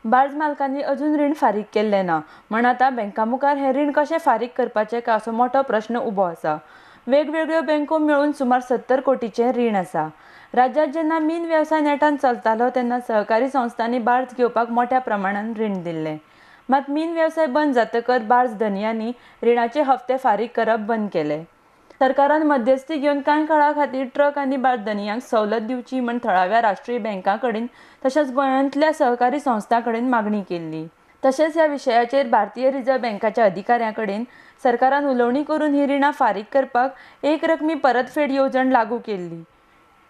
बार्ज मालकांनी अजून रीण फारीक केल्लें ना, म्हण आतां बँकां मुखार हें रीण कशें फारीक करपाचें काय असो मोठो प्रश्न उबो आसा। वेगवेगळ्यो बँको मेळून सुमार 70 कोटीचें रीण आसा। राज्यांत जेन्ना मीन वेवसाय नेटान चलतालो तेन्ना सहकारी संस्थांनी बार्ज घेवपाक मोठ्या प्रमाणान रीण दिल्लें। मात मीन वेवसाय बंद जातकच बार्ज धनियांनी रिणाचे हप्ते फारीक करप बंद केले। सरकारान मध्यस्थी घेवन कांय काळा खातीर ट्रक आनी बार्ज धनियांक सवलत दिवची म्हण थळाव्या राष्ट्रीय बँकां कडेन तशेंच गोंयांतल्या सहकारी संस्थां कडेन मागणी केल्ली। तशेंच ह्या विशयाचेर भारतीय रिझर्व्ह बँकाच्या अधिकाऱ्यां कडेन सरकारान उलोवणी करून ही रिणां फारीक करपाक एकरकमी परतफेड येवजण लागू केल्ली।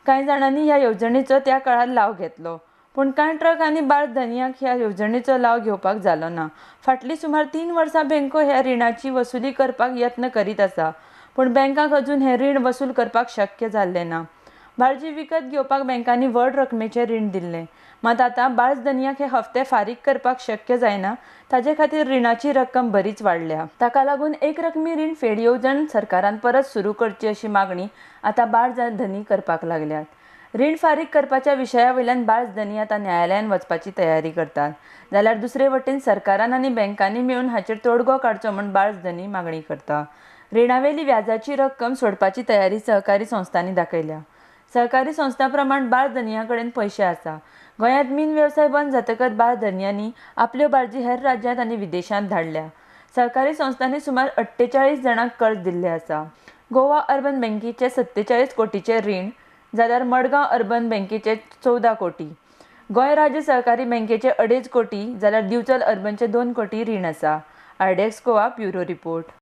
कांय जाणांनी ह्या येवजणेचो त्या काळार लाव घेतलो, पूण कांय ट्रक आनी बार्ज धनियांक ह्या येवजणेचो लाव घेवपाक जालो ना। फाटलीं सुमार 3 वर्सां बँको ह्या रिणाची वसुली करपाक यत्न करीत आसा, पूण बँकांक अजून हें रीण वसूल करपाक शक्य जाल्लें ना। बार्जी विकत घेवपाक बँकांनी व्हड रकमेचें रीण दिल्लें, मात आतां बार्ज धनियांक हे हप्ते फारीक करपाक शक्य जायना, ताचे खातीर रिणाची रक्कम बरीच वाडल्या। ताका लागून एकरकमी रीण फेड येवजण सरकारान परत सुरू करची अशी मागणी आतां बार्ज धनी करपाक लागल्यात। रीण फारीक करपाच्या विशया वयल्यान बार्ज धनी आतां न्यायालयान वचपाची तयारी करतात, जाल्यार दुसरे वटेन सरकारान आनी बँकांनी मेळून हाचेर तोडगो काडचो म्हण बार्ज धनी मागणी करता। रिणावेली व्याजाची रक्कम सोडपाची तयारी सहकारी संस्थांनी दाखयल्या। सहकारी संस्था प्रमाण बार्ज धनियां कडेन पयशे आसा। गोंयांत मीन वेवसाय बंद जातकच बार्ज धनियांनी आपल्यो बार्जी हेर राज्यांत आनी विदेशांत धाडल्या। सहकारी संस्थांनी सुमार 48 जाणांक कर्ज दिल्लें आसा। गोवा अर्बन बँकेचें 47 कोटीचें रीण, जाल्यार मडगांव अर्बन बँकेचें 14 कोटी। गोंय राज्य सहकारी बँकेचें 2.5 कोटी, जाल्यार दिवचल अर्बनचें 2 कोटी रीण आसा। आरडीएक्स गोवा ब्युरो रिपोर्ट।